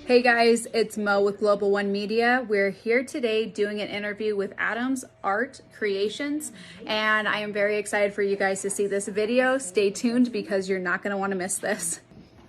Hey guys, it's Mo with Global One Media. We're here today doing an interview with Adams Art Creations, and I am very excited for you guys to see this video. Stay tuned because you're not going to want to miss this.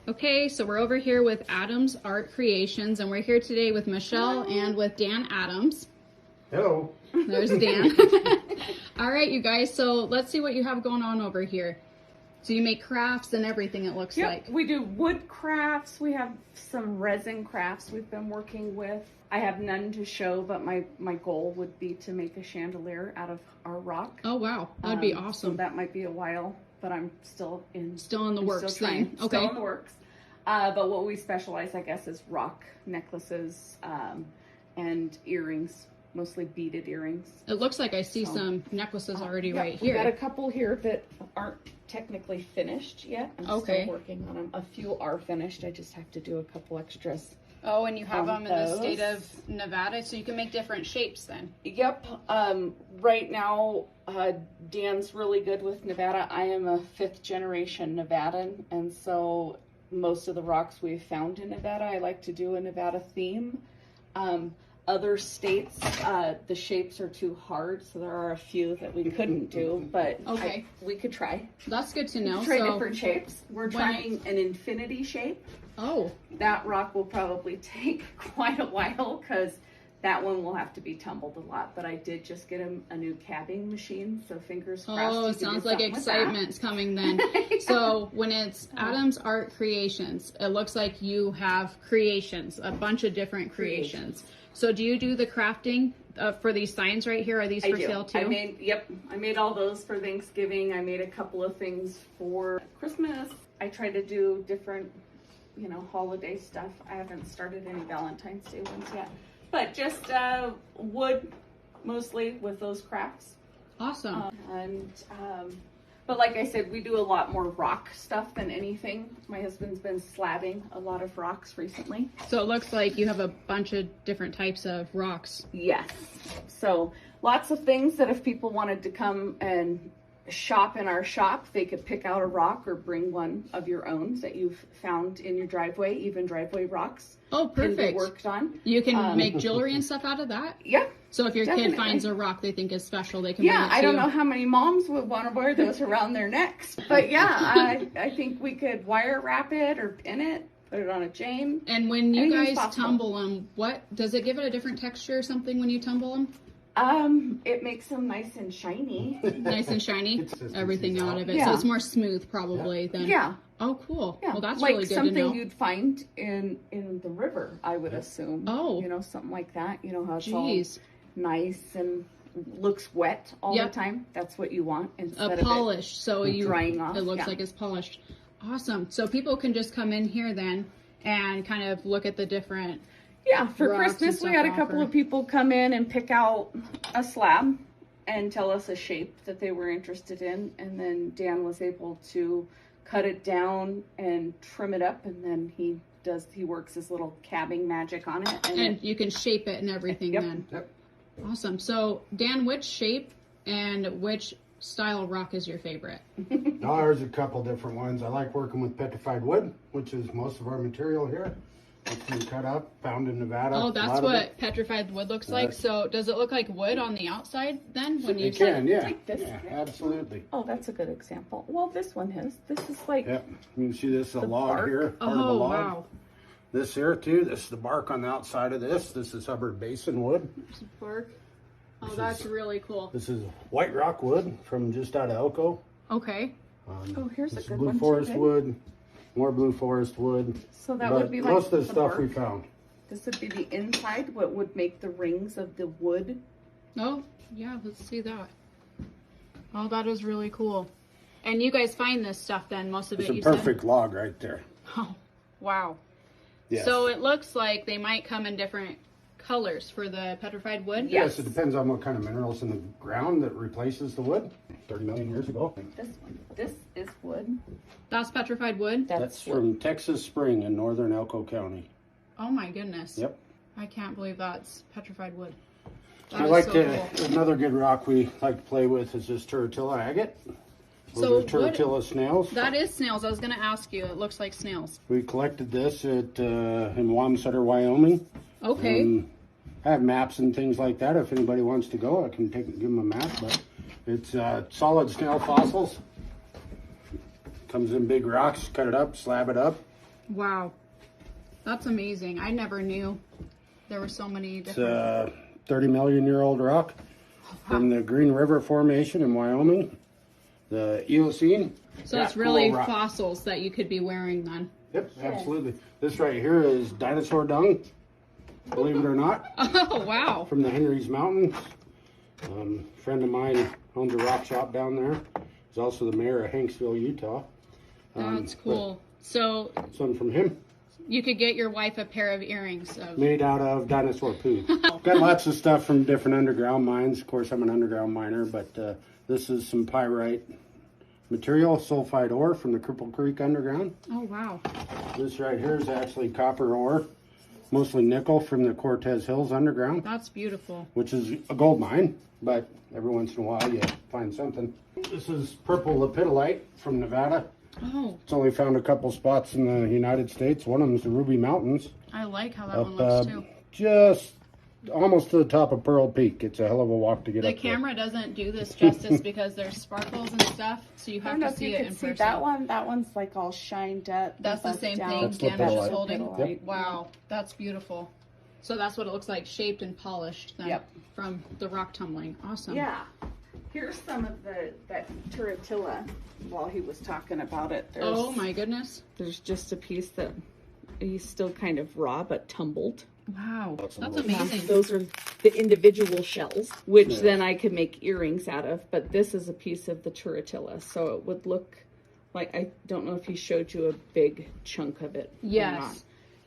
Okay, so we're over here with Adams Art Creations, and we're here today with Michelle and with Dan Adams. Hello. There's Dan. All right, you guys, so let's see what you have going on over here. So you make crafts and everything, it looks like. We do wood crafts. We have some resin crafts we've been working with. I have none to show, but my goal would be to make a chandelier out of our rock. Oh, wow. That'd be awesome. So that might be a while, but I'm still in the works then. Okay. Still in the works. But what we specialize, I guess, is rock necklaces and earrings. Mostly beaded earrings. It looks like I see some necklaces already right We here. got a couple here that aren't technically finished yet. I'm still working on them. A few are finished. I just have to do a couple extras. Oh, and you have them in the state of Nevada, so you can make different shapes then. Yep. Right now, Dan's really good with Nevada. I am a 5th generation Nevadan, and so most of the rocks we've found in Nevada, I like to do a Nevada theme. Other states, the shapes are too hard, so there are a few that we couldn't do, but we could try. That's good to know. Try different shapes. We're trying an infinity shape. Oh. That rock will probably take quite a while because that one will have to be tumbled a lot, but I did just get a new cabbing machine, so fingers crossed. Oh, sounds like excitement's coming then. So when it's Adams Art Creations, it looks like you have creations, a bunch of different creations. So do you do the crafting for these signs right here? Are these for sale too? I made all those for Thanksgiving. I made a couple of things for Christmas. I try to do different, holiday stuff. I haven't started any Valentine's Day ones yet, but just wood mostly with those crafts. Awesome. But like I said, we do a lot more rock stuff than anything. My husband's been slabbing a lot of rocks recently. So it looks like you have a bunch of different types of rocks. Yes. So lots of things that if people wanted to come and shop in our shop, they could pick out a rock or bring one of your own that you've found in your driveway, even driveway rocks. Oh, perfect. Can be worked on. You can make jewelry and stuff out of that? Yeah. So if your kid finds a rock they think is special, they can bring it to I don't know how many moms would want to wear those around their necks. But yeah, I think we could wire wrap it or pin it, put it on a chain. And when you guys tumble them, what does it give it a different texture or something when you tumble them? It makes them nice and shiny. Nice and shiny? Everything out of it. Yeah. So it's more smooth probably than... Yeah. Oh, cool. Yeah. Well, that's like really good to know. Like something you'd find in the river, I would assume. Oh. Something like that. How it's all nice and looks wet all the time. That's what you want instead polished, of so you drying off. It looks like it's polished. Awesome. So people can just come in here then and kind of look at the different... Yeah, for Christmas we had a couple of people come in and pick out a slab and tell us a shape that they were interested in, and then Dan was able to cut it down and trim it up, and then he works his little cabbing magic on it. And you can shape it and everything then. Yep. Awesome. So Dan, which shape and which style rock is your favorite? There's a couple different ones. I like working with petrified wood, which is most of our material here. It's been cut up, found in Nevada. Oh, that's what petrified wood looks like. So does it look like wood on the outside then? When you yeah. Like this. Yeah, absolutely. Oh, that's a good example. Well, this one is. This is like... Yep. You can see this is a log bark. here. Part of a log. Wow. This here too. This is the bark on the outside of this. This is Hubbard Basin wood. Bark. Oh, that's really cool. This is white rock wood from just out of Elko. Okay. Here's a good blue one. Forest wood. More blue forest wood. So that would be like most of the stuff bark. we found. This would be the inside, what would make the rings of the wood. Oh, yeah, let's see that. Oh, that is really cool. And you guys find this stuff then, most of it, it's a perfect log right there. Oh, wow. Yes. So it looks like they might come in different colors for the petrified wood? Yes, it depends on what kind of minerals in the ground that replaces the wood. 30 million years ago. This one. This is wood. That's petrified wood? That's from Texas Spring in northern Elko County. Oh my goodness. Yep. I can't believe that's petrified wood. Another good rock we like to play with is this Turritella agate. Those are turritella snails. That is snails. I was going to ask you. It looks like snails. We collected this in Wamsutter, Wyoming. Okay. I have maps and things like that. If anybody wants to go, I can give them a map. But it's solid snail fossils. Comes in big rocks. Cut it up, slab it up. Wow. That's amazing. I never knew there were so many different... It's a 30 million year old rock from the Green River Formation in Wyoming. The Eocene. So it's really fossils that you could be wearing then. Yep, absolutely. This right here is dinosaur dung, believe it or not. Oh, wow. From the Henry's Mountains. Friend of mine owns a rock shop down there. He's also the mayor of Hanksville, Utah. That's cool. So some from him. You could get your wife a pair of earrings. Made out of dinosaur poo. Got lots of stuff from different underground mines. Of course, I'm an underground miner, but this is some pyrite material, sulfide ore from the Cripple Creek underground. Oh, wow. This right here is actually copper ore, mostly nickel from the Cortez Hills underground. That's beautiful. Which is a gold mine, but every once in a while you find something. This is purple lepidolite from Nevada. Oh. It's only found a couple spots in the United States. One of them is the Ruby Mountains. I like how that one looks too. Just almost to the top of Pearl Peak. It's a hell of a walk to get up there. The camera doesn't do this justice because there's sparkles and stuff, so you have to see it in person. That one's like all shined up. That's the same thing That's Dan was just holding. Yep. Wow, that's beautiful. So that's what it looks like, shaped and polished then from the rock tumbling. Awesome. Yeah. Here's some of that turritella while he was talking about it. Oh my goodness. There's just a piece that he's still kind of raw but tumbled. Wow, that's amazing. Those are the individual shells, which then I could make earrings out of. But this is a piece of the turritella, so it would look like, I don't know if he showed you a big chunk of it. Yes. Or not.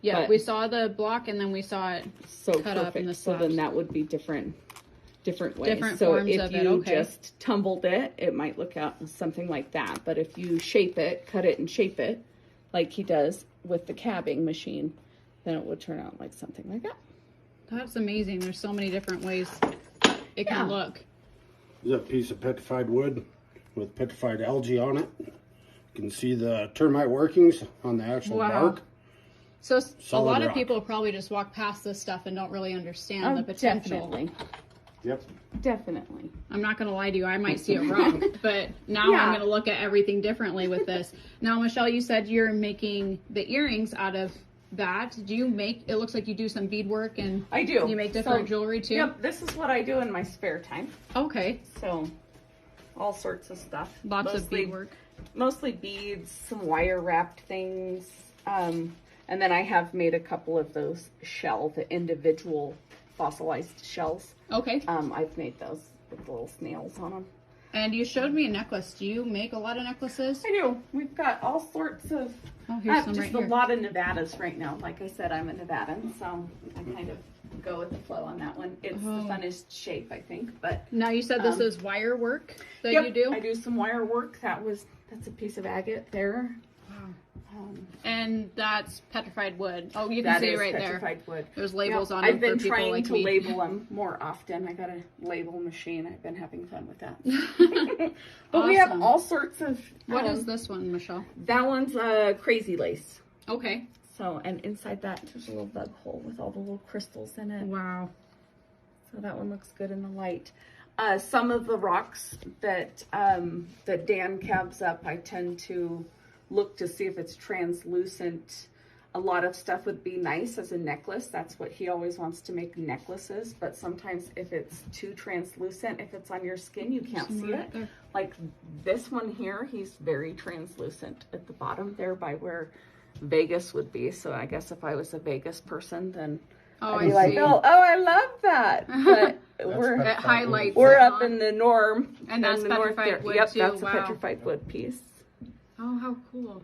Yeah, But we saw the block and then we saw it cut up in the So slabs. then that would be different ways. Different so forms if of you it, okay. just tumbled it, it might look out something like that. But if you shape it, cut it and shape it, like he does with the cabbing machine, then it would turn out like something like that. That's amazing. There's so many different ways it can look. This is a piece of petrified wood with petrified algae on it. You can see the termite workings on the actual bark. So a lot of rock. people probably just walk past this stuff and don't really understand the potential. Definitely. Yep. Definitely. I'm not going to lie to you. I might see a rock, but now I'm going to look at everything differently with this. Now, Michelle, you said you're making the earrings out of that. Do you make, it looks like you do some beadwork and I do. You make different jewelry too? Yep, this is what I do in my spare time. Okay. So, all sorts of stuff. Lots of beadwork. Mostly beads, some wire wrapped things. And then I have made a couple of those the individual fossilized shells. Okay. I've made those with little snails on them. And you showed me a necklace. Do you make a lot of necklaces? I do. We've got all sorts of, Oh, I here's have some just right a here. lot of Nevadas right now. Like I said, I'm a Nevadan, so I kind of go with the flow on that one. It's the funnest shape, I think. But Now you said this is wire work that yep, you do? I do some wire work. That's a piece of agate there. And that's petrified wood. Oh, you can see it right petrified there. Wood. There's labels on I've them been for people trying like to me. label them more often. I got a label machine. I've been having fun with that. But we have Awesome. all sorts of. What is this one, Michelle? That one's crazy lace. Okay. So, and inside that, there's a little bug hole with all the little crystals in it. Wow. So that one looks good in the light. Some of the rocks that Dan cabs up, I tend to look to see if it's translucent. A lot of stuff would be nice as a necklace. That's what he always wants to make, necklaces. But sometimes if it's too translucent, if it's on your skin, you can't see it. There. Like this one here, he's very translucent at the bottom there by where Vegas would be. So I guess if I was a Vegas person, then I'd be like, oh, I love that. But It highlights. we're it up on. in the norm. And that's in the north petrified there. wood Yep, too. that's Wow. a petrified wood piece. Oh, how cool.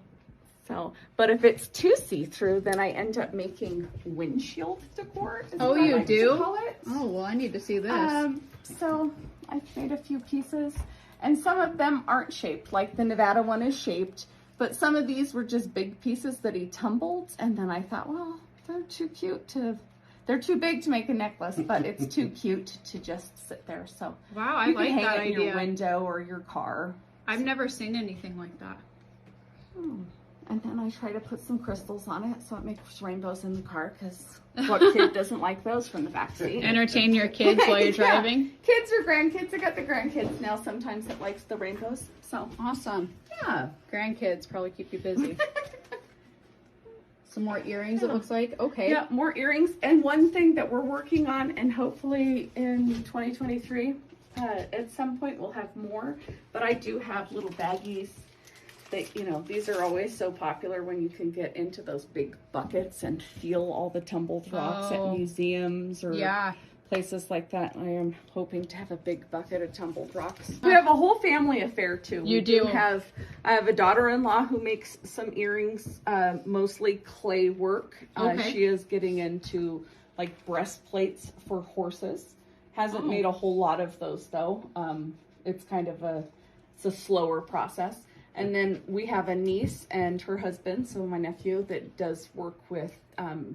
So, but if it's too see-through, then I end up making windshield decor. is Oh, what I you like to do? call it. Oh, well, I need to see this. So I've made a few pieces, and some of them aren't shaped. Like the Nevada one is shaped, but some of these were just big pieces that he tumbled. And then I thought, well, they're too big to make a necklace, but it's too cute to just sit there. So Wow, I you like can hang that it in idea. your window or your car. I've never seen anything like that. And then I try to put some crystals on it so it makes rainbows in the car, because what kid doesn't like those from the back seat? Entertain your kids while you're driving. Kids or grandkids. I got the grandkids now sometimes that likes the rainbows. So Awesome. yeah. Grandkids probably keep you busy. Some more earrings, it looks like. Okay. Yeah, more earrings. And one thing that we're working on, and hopefully in 2023, at some point we'll have more, but I do have little baggies that, you know, these are always so popular when you can get into those big buckets and feel all the tumbled rocks at museums or places like that. I am hoping to have a big bucket of tumbled rocks. We have a whole family affair too. You do have, I have a daughter-in-law who makes some earrings, mostly clay work. She is getting into like breastplates for horses. Hasn't made a whole lot of those though. It's kind of it's a slower process. And then we have a niece and her husband, so my nephew, that does work with,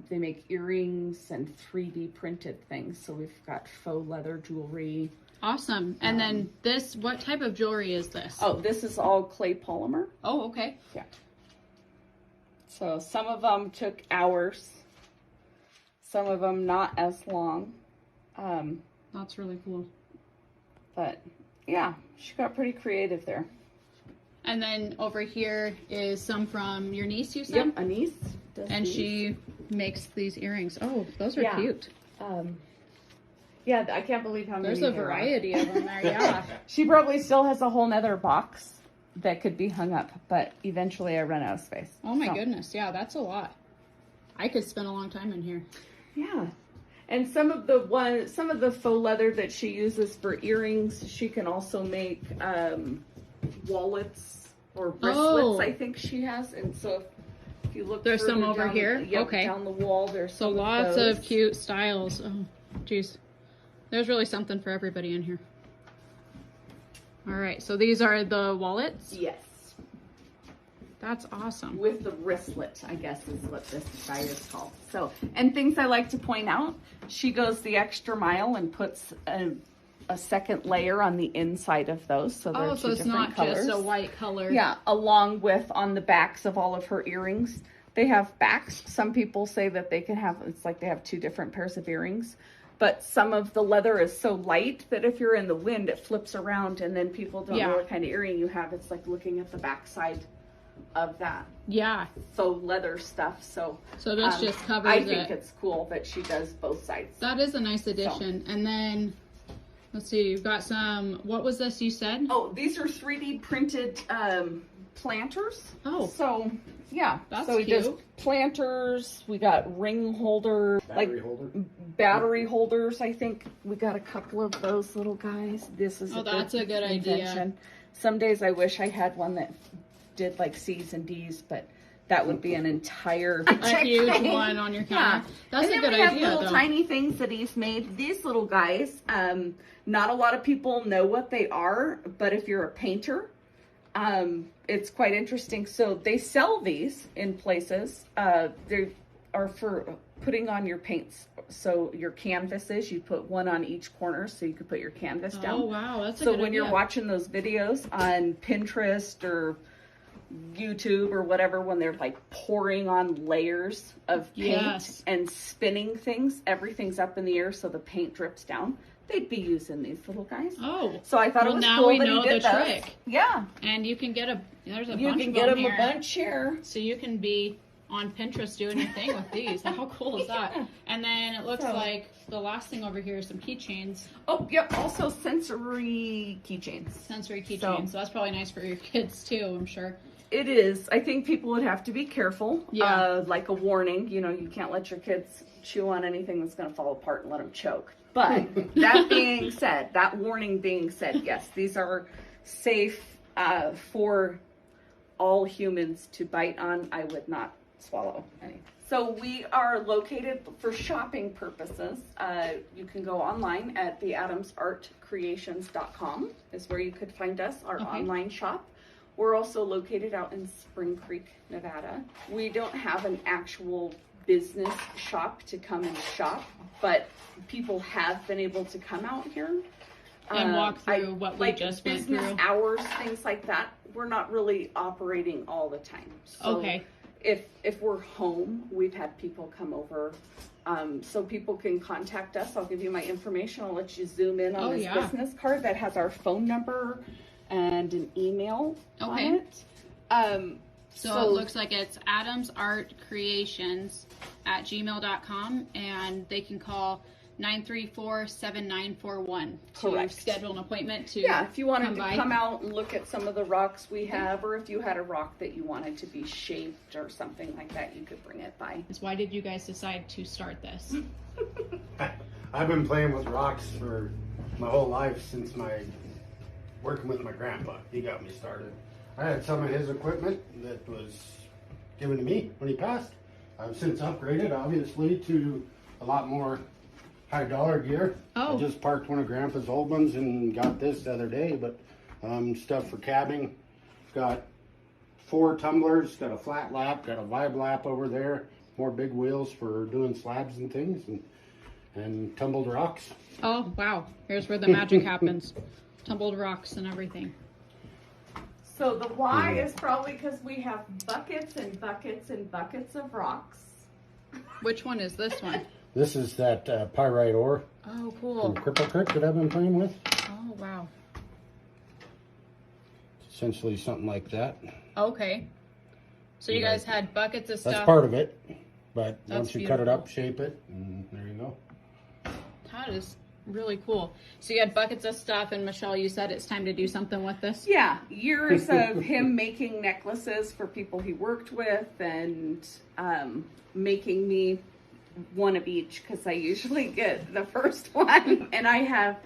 they make earrings and 3D printed things. So we've got faux leather jewelry. Awesome. And then this, what type of jewelry is this? Oh, this is all clay polymer. Oh, okay. Yeah. So some of them took hours. Some of them not as long. That's really cool. But yeah, she got pretty creative there. And then over here is some from your niece, you said? Yep, a niece. And she makes these earrings. Oh, those are cute. Yeah, I can't believe how many. There's a variety of them there, yeah. She probably still has a whole nother box that could be hung up, but eventually I run out of space. Oh my goodness, yeah, that's a lot. I could spend a long time in here. Yeah. And some of the faux leather that she uses for earrings, she can also make wallets or wristlets, I think she has. And so if you look, there's some over down, here. yep, okay, down the wall, there's so lots of cute styles. Oh, geez, there's really something for everybody in here. All right, so these are the wallets. Yes. That's awesome. With the wristlet, I guess is what this guy is called. So, and things I like to point out, she goes the extra mile and puts a second layer on the inside of those. So they're so it's not colors. just a white color. Yeah, along with on the backs of all of her earrings. They have backs. Some people say that they can have, it's like they have two different pairs of earrings. But some of the leather is so light that if you're in the wind, it flips around and then people don't know what kind of earring you have. It's like looking at the backside of that faux leather stuff. So this just covers I think it's cool that she does both sides. That is a nice addition. And then let's see, you've got some, what was this you said? Oh, these are 3D printed planters. Oh, so yeah, that's so we cute. just planters. We got ring holders, battery holders. I think we got a couple of those little guys. This is that's a good idea. Some days I wish I had one that did like C's and D's, but that would be an entire huge one on your counter. That's a good idea. And then we have little tiny things that he's made. These little guys, not a lot of people know what they are, but if you're a painter, it's quite interesting. So they sell these in places. They are for putting on your paints. So your canvases, you put one on each corner so you could put your canvas down. Oh wow, that's a good idea. So when you're watching those videos on Pinterest or YouTube or whatever, when they're like pouring on layers of paint and spinning things, everything's up in the air so the paint drips down. They'd be using these little guys. Oh, so I thought it was now cool we that know he did the those. trick. Yeah, and you can get there's a you bunch can of get them them here. a bunch here. So you can be on Pinterest doing your thing with these. How cool is that? And then it looks like the last thing over here is some keychains. Oh, yep. Also sensory keychains. Sensory keychains. So that's probably nice for your kids too, I'm sure. It is. I think people would have to be careful. Yeah. Like a warning, you know, you can't let your kids chew on anything that's going to fall apart and let them choke. But that being said, that warning being said, yes, these are safe for all humans to bite on. I would not swallow any. So we are located for shopping purposes. You can go online at theadamsartcreations.com is where you could find us, our online shop. We're also located out in Spring Creek, Nevada. We don't have an actual business shop to come and shop, but people have been able to come out here And walk through what we like just went business through. hours, things like that. We're not really operating all the time. So Okay. If we're home, we've had people come over. So people can contact us. I'll give you my information. I'll let you zoom in on this business card that has our phone number and an email on it. So it looks like it's adamsartcreations@gmail.com, and they can call 934-7941 to schedule an appointment to if you wanted to by. come out and look at some of the rocks we have, or if you had a rock that you wanted to be shaped or something like that, you could bring it by. Why did you guys decide to start this? I've been playing with rocks for my whole life since working with my grandpa. He got me started. I had some of his equipment that was given to me when he passed. I've since upgraded, obviously, to a lot more high dollar gear. I just parked one of Grandpa's old ones and got this the other day, but stuff for cabbing. Got 4 tumblers, got a flat lap, got a vibe lap over there, more big wheels for doing slabs and things, and tumbled rocks. Oh, wow. Here's where the magic happens. Tumbled rocks and everything. So the why is probably because we have buckets and buckets and buckets of rocks. Which one is this one? This is that pyrite ore Cool. from Cripple Creek that I've been playing with. Oh, wow. Essentially something like that. Okay. So you guys had buckets of stuff. That's part of it, but That's once you cut it up, shape it, and there you go. That is really cool. So you had buckets of stuff, and Michelle, you said it's time to do something with this? Yeah, years of him making necklaces for people he worked with, and making me one of each, because I usually get the first one, and I have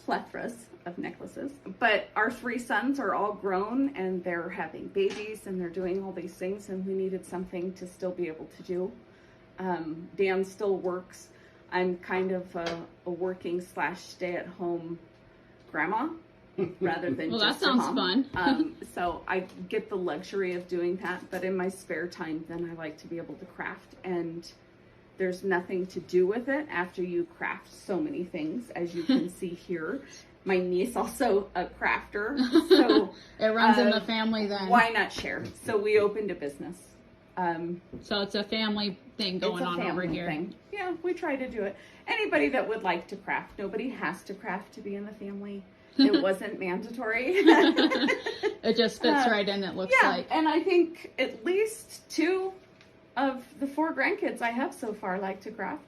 plethoras of necklaces. But our 3 sons are all grown, and they're having babies, and they're doing all these things, and we needed something to still be able to do. Dan still works. I'm kind of a working / stay-at-home grandma rather than well, just that sounds a mom. fun. So I get the luxury of doing that, but in my spare time, then I like to be able to craft, and there's nothing to do with it after you craft so many things, as you can see here. My niece also a crafter, so it runs in the family then. Why not share? So we opened a business. So it's a family thing going on over here. Thing. Yeah, we try to do it. Anybody that would like to craft, nobody has to craft to be in the family. It wasn't mandatory. It just fits right in, it looks like. And I think at least 2 of the 4 grandkids I have so far like to craft.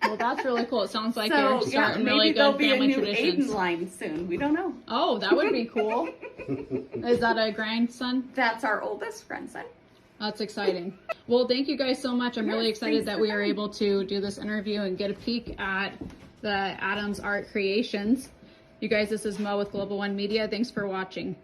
Well, that's really cool. It sounds like you're starting really good family maybe there'll be a new traditions. Aiden line soon. We don't know. Oh, that would be cool. Is that a grandson? That's our oldest grandson. That's exciting. Well, thank you guys so much. I'm really excited that we are able to do this interview and get a peek at the Adams Art Creations. You guys, this is Mo with Global One Media. Thanks for watching.